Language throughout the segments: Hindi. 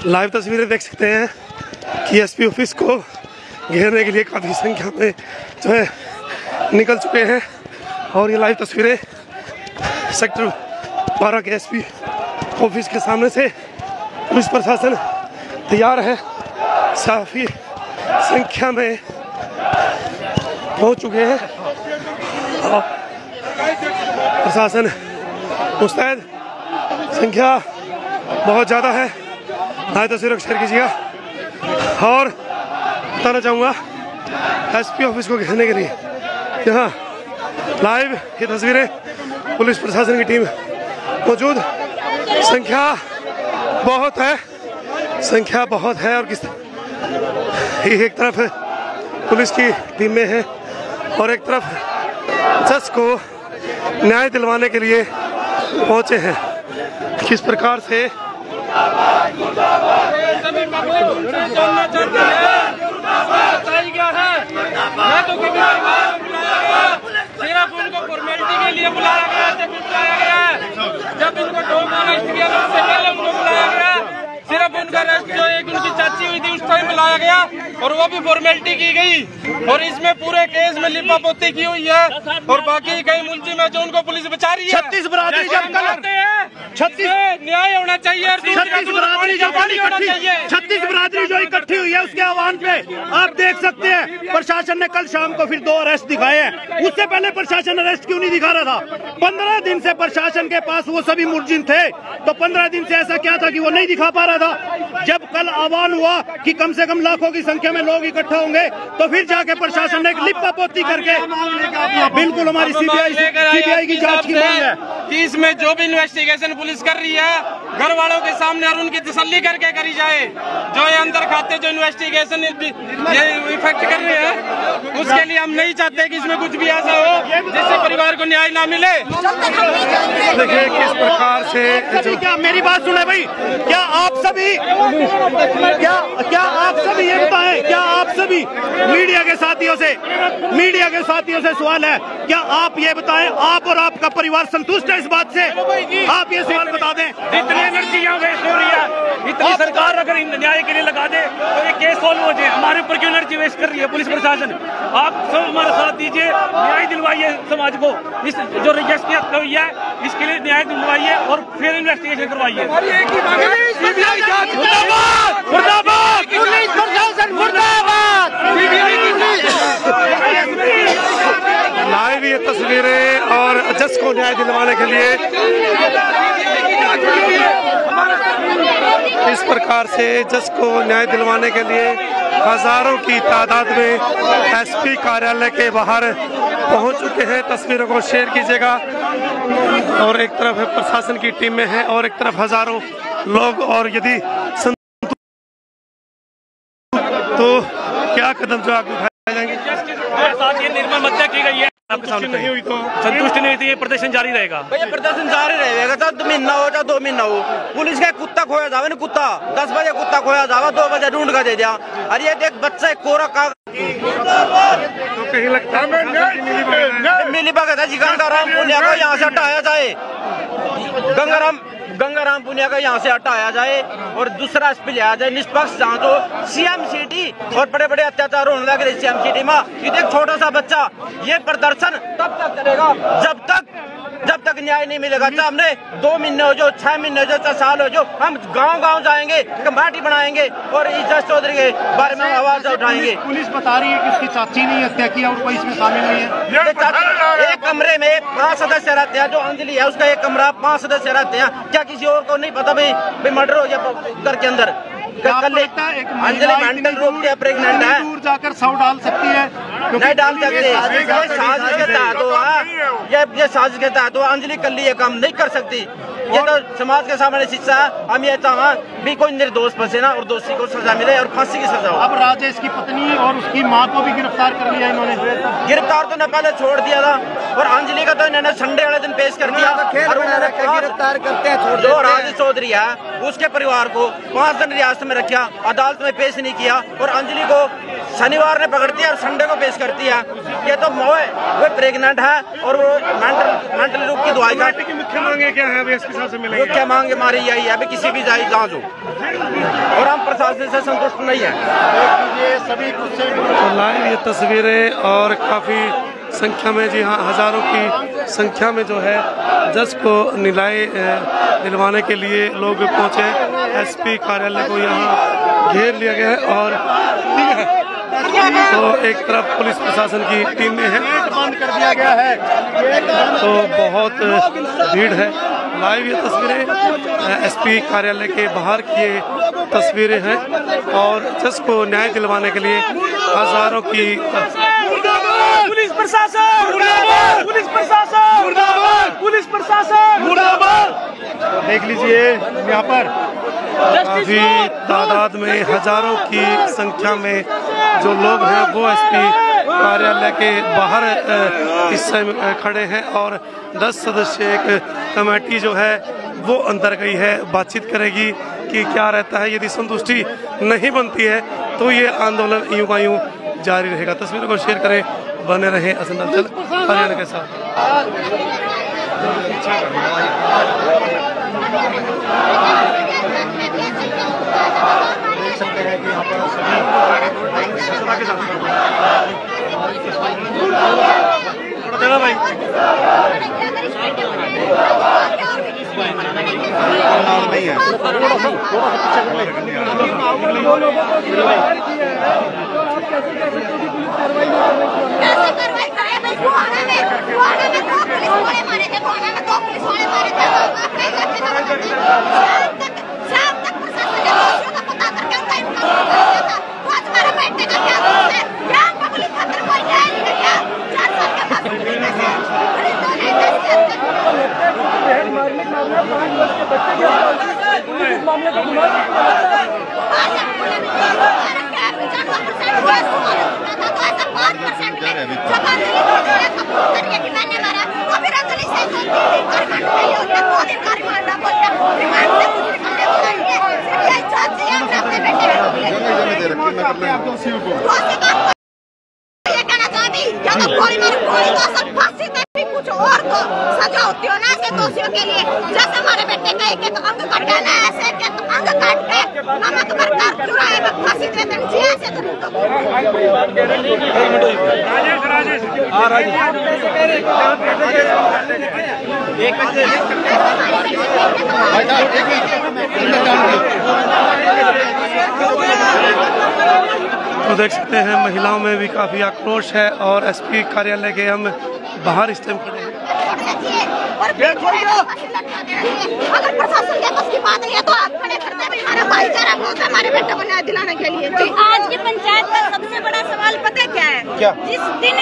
लाइव तस्वीरें देख सकते हैं कि एसपी ऑफिस को घेरने के लिए काफ़ी संख्या में जो है निकल चुके हैं। और ये लाइव तस्वीरें सेक्टर 12 के एसपी ऑफिस के सामने से पुलिस प्रशासन तैयार है, काफ़ी संख्या में पहुंच चुके हैं और प्रशासन मुस्तैद, संख्या बहुत ज़्यादा है। लाइव तस्वीरों को शेयर कीजिएगा और बताना चाहूँगा एसपी ऑफिस को घेरने के लिए यहाँ लाइव ये तस्वीरें, पुलिस प्रशासन की टीम मौजूद, संख्या बहुत है, संख्या बहुत है। और किस एक तरफ पुलिस की टीम में है और एक तरफ जज को न्याय दिलवाने के लिए पहुंचे हैं। किस प्रकार से सिर्फ उनको फॉर्मेलिटी के लिए बुलाया गया, जब इनको उससे पहले उनको बुलाया गया। सिर्फ उनका रेस्ट जो एक उनकी चाची हुई थी उस टाइम बुलाया गया और वो भी फॉर्मेलिटी की गई। और इसमें पूरे केस में लिपापोती की हुई है और बाकी कई मुलजिम है जो उनको पुलिस बचा रही है। 36 बरादरी जब करते हैं, 36 न्याय होना चाहिए। 36 बरादरी जो इकट्ठी हुई है उसके आह्वान पे आप देख सकते हैं प्रशासन ने कल शाम को फिर 2 अरेस्ट दिखाए हैं। उससे पहले प्रशासन अरेस्ट क्यों नहीं दिखा रहा था? 15 दिन से प्रशासन के पास वो सभी मुलजिम थे, तो 15 दिन से ऐसा क्या था कि वो नहीं दिखा पा रहा था? जब कल आह्वान हुआ कि कम से कम लाखों की संख्या में लोग इकट्ठा होंगे, तो फिर जाके प्रशासन ने लिपापोती करके बिल्कुल हमारी सीबीआई की जांच की मांग है कि इसमें जो भी इन्वेस्टिगेशन पुलिस कर रही है घर वालों के सामने और उनकी तसल्ली करके करी जाए। जो ये अंदर खाते जो इन्वेस्टिगेशन ये इफेक्ट कर रहे हैं उसके लिए हम नहीं चाहते कि इसमें कुछ भी ऐसा हो जिससे परिवार को न्याय ना मिले। देखिए किस प्रकार से क्या मेरी बात सुने भाई, क्या आप सभी ये बताएं, क्या आप सभी मीडिया के साथियों से सवाल है, क्या आप ये बताएं आप और आपका परिवार संतुष्ट है इस बात से? आप ये सवाल बता दें। जितनी एनर्जी यहाँ वेस्ट हो रही है, इतनी सरकार अगर न्याय के लिए लगा दे तो ये केस सॉल्व हो जाए। हमारे ऊपर क्यों एनर्जी वेस्ट कर रही है पुलिस प्रशासन? आप सब हमारा साथ दीजिए, न्याय दिलवाइए समाज को। इस जो रजिस्ट्री हुई है इसके लिए न्याय दिलवाइए और फिर इन्वेस्टिगेशन करवाइए। लाइव ये तस्वीरें और जज को न्याय दिलवाने के लिए इस प्रकार से जज को न्याय दिलवाने के लिए हजारों की तादाद में एसपी कार्यालय के बाहर पहुंच चुके हैं। तस्वीरों को शेयर कीजिएगा और एक तरफ प्रशासन की टीम में है और एक तरफ हजारों लोग। और यदि तो क्या कदम जो आगे उठाए जाएंगे? साथ ये निर्मल हत्या की गई है, आपके सामने नहीं हुई तो संतुष्ट नहीं हुई तो ये प्रदर्शन जारी रहेगा। भैया प्रदर्शन जारी रहेगा, चाहे महीना हो चाहे 2 महीना हो। पुलिस का कुत्ता खोया जावे ना, कुत्ता 10 बजे कुत्ता खोया जावा, 2 बजे ढूंढ कर दे दिया। अरे ये देख बच्चा कोरा का तो कहीं लगता है मिली भगत है जी। गंगाराम पुनिया को यहाँ से हटाया जाए, गंगाराम पुनिया का यहाँ से हटाया जाए और दूसरा एसपी लिया जाए। निष्पक्ष जांच हो। सीएम सिटी और बड़े बड़े अत्याचार होने लग रहे सीएम सिटी में। ये एक छोटा सा बच्चा, ये प्रदर्शन तब तक चलेगा जब तक न्याय नहीं मिलेगा। चाहे हमने 2 महीने हो जो, 6 महीने हो जो, 4 साल हो जो, हम गांव जाएंगे, कमेटी बनाएंगे और इज्जत चौधरी के बारे में आवाज उठाएंगे। पुलिस बता रही है कि उसकी चाची ने हत्या की और कोई इसमें शामिल नहीं है। एक कमरे में 5 सदस्य रहते हैं। जो अंजलि है उसका एक कमरा, 5 सदस्य रहते हैं। क्या किसी और को नहीं पता भाई मर्डर हो गया घर के अंदर? अंजलि मेंटल रूप से प्रेग्नेंट है, दूर जाकर शव डाल सकती है? नहीं डाल सकते। ये साजिश के तहत हुआ, ये साजिश के तहत हुआ। अंजलि कल ये काम नहीं कर सकती। ये तो समाज के सामने शिक्षा है। हम ये चाहते भी कोई निर्दोष फंसे ना और दोषी को सजा मिले और फांसी की सजा हो। अब राजेश की पत्नी और उसकी मां को भी गिरफ्तार कर लिया इन्होंने। गिरफ्तार तो न पहले छोड़ दिया था और अंजलि का तो इन्होंने संडे वाले दिन पेश कर दिया और उन्होंने गिरफ्तार करते हैं। जो राजेश चौधरी है उसके परिवार को 5 दिन रियासत में रखा, अदालत में पेश नहीं किया और अंजलि को शनिवार ने पकड़ती है और संडे को पेश करती है। ये तो वो प्रेग्नेंट है और वो मेंटल रूप की दवाई का। की मुख्य मांगे क्या है? एसपी साहब से मिलेंगे। मुख्य मांग हमारी यही है, किसी भी जांच हो और हम प्रशासन से संतुष्ट नहीं है। तो लाइव ये तस्वीरें और काफी संख्या में, जी हाँ, हजारों की संख्या में जो है जज को न्याय दिलवाने के लिए लोग पहुंचे। एसपी कार्यालय को यहाँ घेर लिया गया है और तो एक तरफ पुलिस प्रशासन की टीमें हैं, बंद कर दिया गया है। तो बहुत भीड़ है। लाइव ये तस्वीरें एसपी कार्यालय के बाहर की ये तस्वीरें हैं और जज को न्याय दिलवाने के लिए हजारों की पुलिस प्रशासन मुर्दाबाद, पुलिस प्रशासन मुर्दाबाद, पुलिस प्रशासन मुर्दाबाद। देख लीजिए यहाँ पर काफी तादाद में, हजारों की संख्या में जो लोग हैं वो एसपी कार्यालय के बाहर इस समय खड़े हैं और 10 सदस्य एक कमेटी जो है वो अंदर गई है, बातचीत करेगी कि क्या रहता है। यदि संतुष्टि नहीं बनती है तो ये आंदोलन यूं का यूं जारी रहेगा। तस्वीरों को शेयर करें, बने रहें असंदल हरियाणा के साथ। देख सकते हैं कि यहाँ पर नहीं है। कैसे कार्रवाई करें? भाई गोहाना में 2 पुलिस वाले मारे थे, गोहाना में 2 पुलिस वाले मारे थे। शाम तक प्रशासन ने दोषियों का पता करके उनका इंक्वायरी किया था। तो आज हमारे बैठने का क्या दोष है? यहाँ पब्लिक खातिर कोई न्याय नहीं किया। 4 साल के बाद कुछ और तो सजा होती हो ना ऐसे दोषियों के लिए। जैसे हमारे बेटे का एक अंग कटा ना, ऐसे अंग काट के नमक बरकरार क्यों रहे? फांसी देते हैं ऐसे तो देख सकते हैं महिलाओं में भी काफी आक्रोश है और एसपी कार्यालय के हम बाहर इस टाइम खड़े हैं। अगर प्रशासन के बस की बात नहीं है तो आप खड़े करते हैं। हमारा भाईचारा बहुत है हमारे बेटे को न्याय दिलाने के लिए। तो आज की पंचायत का सबसे बड़ा सवाल पता क्या है? क्या? जिस दिन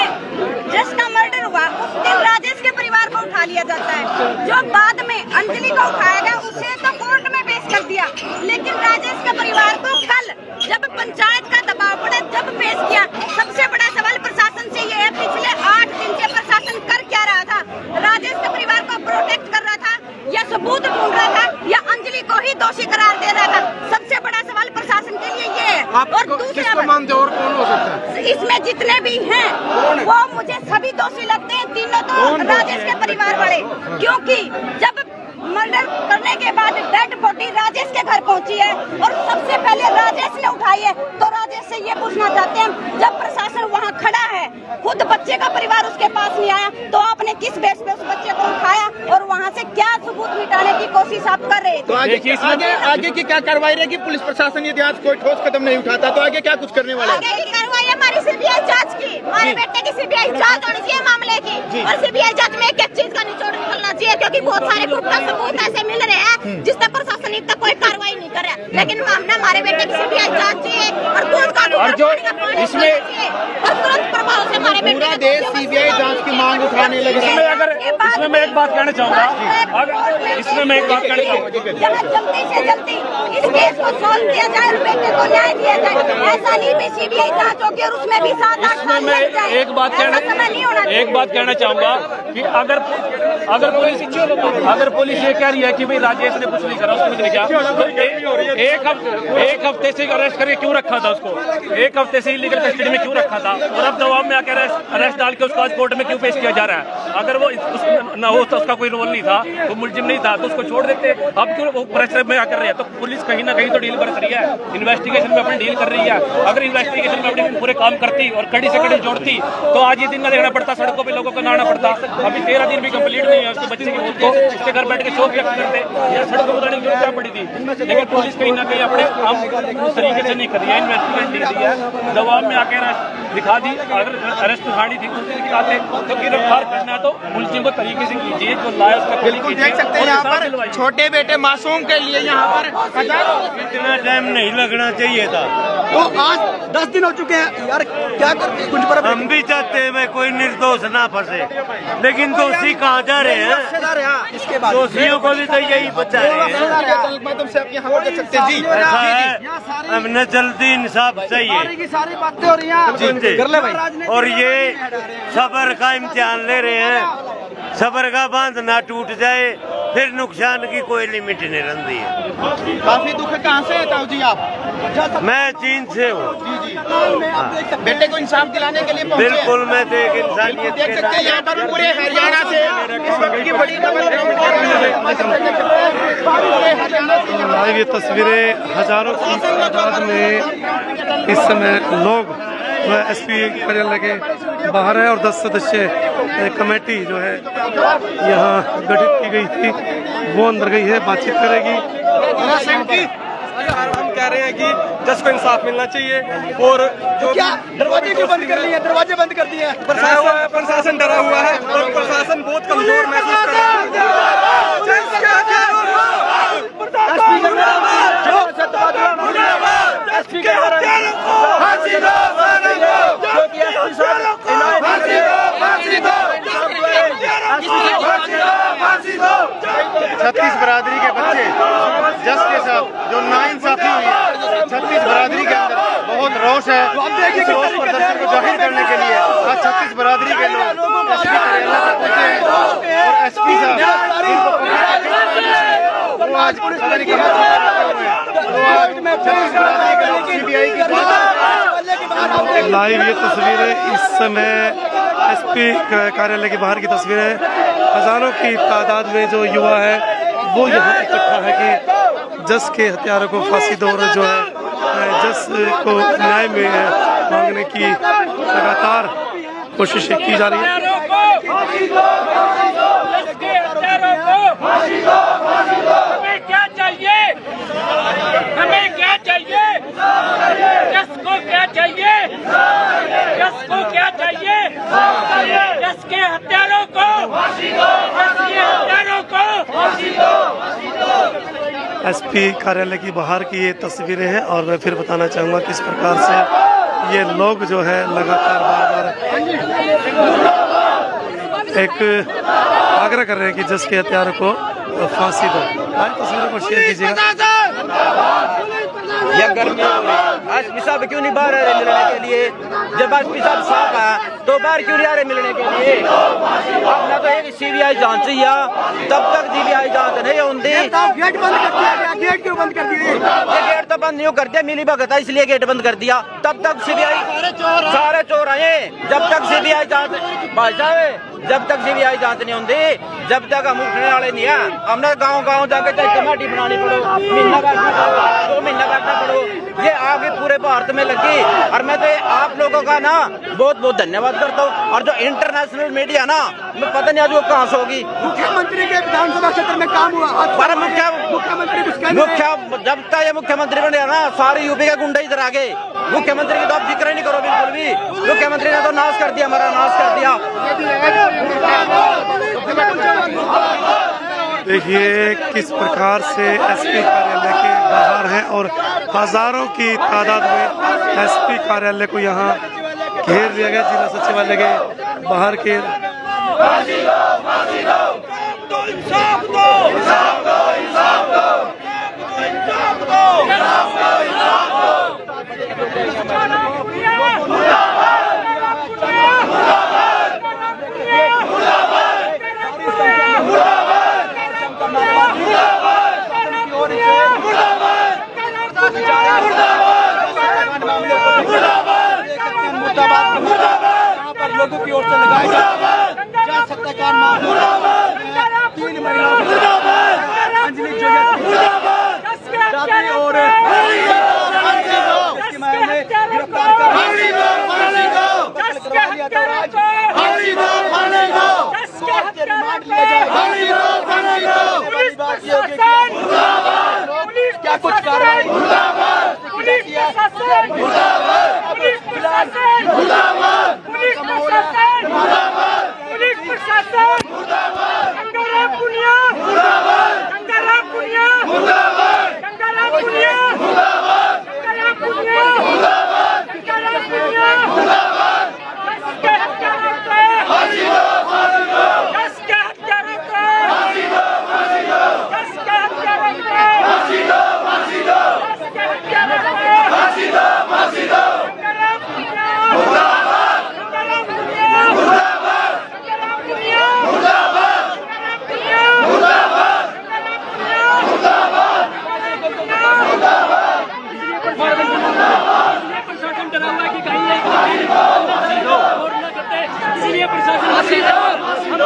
जस का मर्डर हुआ उस दिन राजेश के परिवार को उठा लिया जाता है। जो बाद में अंजलि को उठाया गया उसे तो कोर्ट में पेश कर दिया, लेकिन राजेश के परिवार को कल जब पंचायत का दबाव पड़ा जब पेश किया। सबसे बड़ा सवाल प्रशासन से ये है, पिछले 8 दिन से प्रशासन कर क्या रहा था? राजेश के परिवार को प्रोटेक्ट कर रहा था या सबूत ढूंढ रहा था या अंजलि को ही दोषी करार दे रहा था? सबसे बड़ा सवाल प्रशासन के लिए ये है। और दूसरा मानते और कौन हो सकता है? इसमें जितने भी हैं वो मुझे सभी दोषी लगते हैं, तीनों तो राजेश के परिवार वाले। क्योंकि जब मर्डर करने के बाद डेड बॉडी राजेश के घर पहुंची है और सबसे पहले राजेश ने उठाई है, तो राजेश से ये पूछना चाहते हैं, जब प्रशासन वहां खड़ा है, खुद बच्चे का परिवार उसके पास नहीं आया, तो आपने किस बेस पे उस बच्चे को उठाया और वहां से क्या सबूत मिटाने की कोशिश आप कर रहे थे? तो आगे की क्या कार्रवाई रहेगी? पुलिस प्रशासन यदि आज कोई ठोस कदम नहीं उठाता तो आगे क्या कुछ करने वाले? आगे की कार्रवाई हमारी सीबीआई जांच की, हमारे बेटे की सीबीआई जांच होनी चाहिए मामले की, और सीबीआई जांच में एक एक चीज का निचोड़ निकलना चाहिए, क्योंकि बहुत सारे पुख्ता सबूत ऐसे मिल रहे हैं जिससे प्रशासन इतना कोई कार्रवाई नहीं कर रहा। लेकिन मामला हमारे बेटे की सीबीआई जांच चाहिए और दूध का इसमें और तुरंत प्रभाव से हमारे बेटे का देश सीबीआई जांच की मांग उठाने लगे। इसमें मैं एक बात कहना चाहूँगा, इसमें मैं एक बात कहना चाहूँगा, जल्दी से जल्दी इस केस को सॉल्व किया जाए और बेटे को न्याय दिया जाए। ऐसा नहीं भी सीबीआई जांच होगी और उसमें भी 7-8 साल लग जाए। एक बात कहना चाहूँगा कि अगर अगर पुलिस ये कह रही है कि भाई राजेश ने कुछ नहीं करा, उसको कुछ नहीं किया, तो एक हफ्ते से अरेस्ट करके क्यों रखा था उसको? एक हफ्ते से इलीगल कस्टडी में क्यों रखा था? और अब जवाब में आकर अरेस्ट डाल के उसको आज कोर्ट में क्यों पेश किया जा रहा है? अगर वो ना हो तो उसका कोई रोल नहीं था, वो मुलजिम नहीं था, तो उसको छोड़ देते। अब क्यों वो प्रेशर में आकर रहे हैं? तो पुलिस कहीं ना कहीं तो डील बरत रही है, इन्वेस्टिगेशन में अपनी डील कर रही है। अगर इन्वेस्टिगेशन में अपने पूरे काम करती और कड़ी से कड़ी जोड़ती तो आज ये दिन ना देखना पड़ता, सड़कों पे लोगों को ना आना पड़ता। अभी 13 दिन भी कंप्लीट नहीं है उसके बच्चे की मौत को, इसके घर बैठ के शोक व्यक्त करते या सड़कों पर उतारने की जरूरत क्या पड़ी थी? लेकिन पुलिस कहीं ना कहीं अपने काम तरीके से नहीं कर रही है, इन्वेस्टिगेशन नहीं दी है, जवाब में आके दिखा दी। अगर अरेस्ट दिखानी थी उससे दिखाते तो गिरफ्तार करना है तो मुलजिम को तरीके से कीजिए, जो लाया उसका बिल्कुल देख सकते हैं यहाँ पर छोटे बेटे मासूम के लिए यहाँ पर इतना टाइम नहीं लगना चाहिए था। तो आज 10 दिन हो चुके हैं यार, क्या करते कुछ पर हम भी चाहते हैं मैं कोई निर्दोष ना फंसे, लेकिन दोषी कहाँ जा रहे हैं? इसके बाद दोषियों को भी तो यही बचा रहे हैं। माध्यम से आप यहाँ पर देख सकते हैं जी, ऐसा है हमने जल्दी इंसाफ चाहिए, सारी बातें हो रही हैं कर ले भाई। और ये सब्र का इम्तिहान ले रहे हैं, सब्र का बांध ना टूट जाए, फिर नुकसान की कोई लिमिट नहीं रहती है। काफी दुख है। कहाँ से है ताऊ जी आप? मैं चीन से हूँ। बेटे को इंसाफ दिलाने के लिए पहुंचे। बिल्कुल, मैं देख इंसानियत देख सकते हैं यहाँ पर पूरे हरियाणा से इस वक्त की बड़ी लाइव ये तस्वीरें हजारों की तादाद में इस समय लोग एसपी कार्यालय के बाहर है और 10 सदस्य कमेटी जो है यहाँ गठित की गई थी वो अंदर गई है, बातचीत करेगी। हम कह रहे हैं कि जज को इंसाफ मिलना चाहिए। और जो क्या दरवाजे क्यों बंद कर लिए? दरवाजे बंद कर दिए। प्रशासन डरा हुआ है और प्रशासन बहुत कमजोर महसूस कर रहा है। छत्तीस बरादरी के बच्चे जस के साथ जो नाइंसाफी हुई है, छत्तीस बरादरी के अंदर बहुत रोष है। इस रोष प्रदर्शन को जाहिर करने के लिए आज छत्तीस बरादरी के लोग एसपी कार्यालय पर पहुंचे हैं और एसपी साहब वो आज पता नहीं कहाँ तो आज छत्तीस बरादरी के लोग CBI की लाइव ये तस्वीरें इस समय एसपी कार्यालय के बाहर की तस्वीरें, हजारों की तादाद में जो युवा है वो यहाँ इकट्ठा है कि जस के हत्यारों को फांसी दो, जो है जस को न्याय में मांगने की लगातार कोशिशें की जा रही है। हमें क्या चाहिए? हमें क्या चाहिए? जस को क्या चाहिए? जस को क्या चाहिए? जस के हत्यारों को, जस के हत्यारों को। एसपी कार्यालय की बाहर की ये तस्वीरें हैं और मैं फिर बताना चाहूँगा किस प्रकार से ये लोग जो है लगातार बार एक आग्रह कर रहे हैं कि जस के हत्यारों को फांसी दो। आज तस्वीरों को शेयर कीजिएगा। यह गर्मी एसपी साहब क्यों नहीं बाहर आ रहे मिलने के लिए? जब एसपी साहब साफ है तो बाहर क्यों नहीं आ रहे मिलने के लिए? अपना तो एक CBI जांच चाहिए, तब तक CBI जांच नहीं होती। गेट बंद कर दिया, गेट क्यों बंद कर दिए? गेट तो बंद नहीं कर दिया, मिली भगत है इसलिए गेट बंद कर दिया। तब तक CBI सारे चोर आए, जब तक CBI जांच भाई साहब जब तक CBI जांच नहीं होती, जब तक हम उठने वाले नहीं है। हमने गाँव जाके चाहे कमेटी बनानी पड़ो, महीना बैठना पड़ो, 2 महीना बैठना पड़ो, ये आगे पूरे भारत में लगी। और मैं तो आप लोगों का ना बहुत बहुत धन्यवाद करता हूँ। और जो इंटरनेशनल मीडिया ना, मैं पता नहीं आज वो कहाँ से होगी। मुख्यमंत्री के विधानसभा क्षेत्र में काम हुआ, मुख्यमंत्री जब तक ये मुख्यमंत्री बने ना, सारे यूपी के गुंडे इधर आ गए। मुख्यमंत्री की तो आप जिक्र नहीं करो बिल्कुल भी। मुख्यमंत्री ने तो नाश कर दिया, हमारा नाश कर दिया। देखिए किस प्रकार से एसपी कार्यालय के बाहर है और हजारों की तादाद में एसपी कार्यालय को यहाँ घेर लिया गया। जिला सचिवालय के बाहर के यहाँ पर लोगों की ओर से लगाए जा सत्याचार तीन महिलाओं अंजलि जाति और गिरफ्तार क्या कुछ कार्रवाई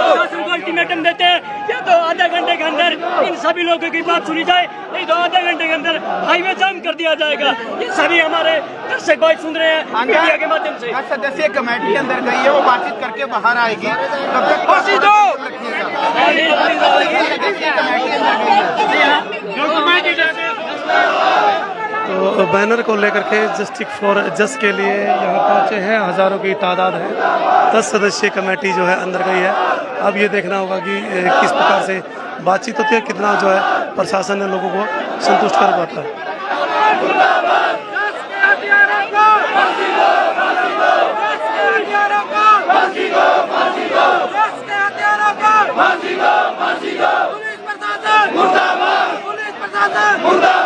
प्रशासन को अल्टीमेटम देते हैं या तो आधे घंटे के अंदर इन सभी लोगों की बात सुनी जाए, नहीं तो आधे घंटे के अंदर हाईवे जाम कर दिया जाएगा। ये सभी हमारे दर्शक भाई सुन रहे हैं मीडिया के माध्यम से। सदस्य कमेटी अंदर गई है, वो बातचीत करके बाहर आएगी, तब तक फांसी दो। तो बैनर को लेकर के जस्टिस फॉर जस्ट के लिए यहाँ पहुँचे हैं, हज़ारों की तादाद है। 10 सदस्यीय कमेटी जो है अंदर गई है। अब ये देखना होगा कि किस प्रकार से बातचीत होती है, कितना जो है प्रशासन ने लोगों को संतुष्ट कर पाता है। पुलिस प्रशासन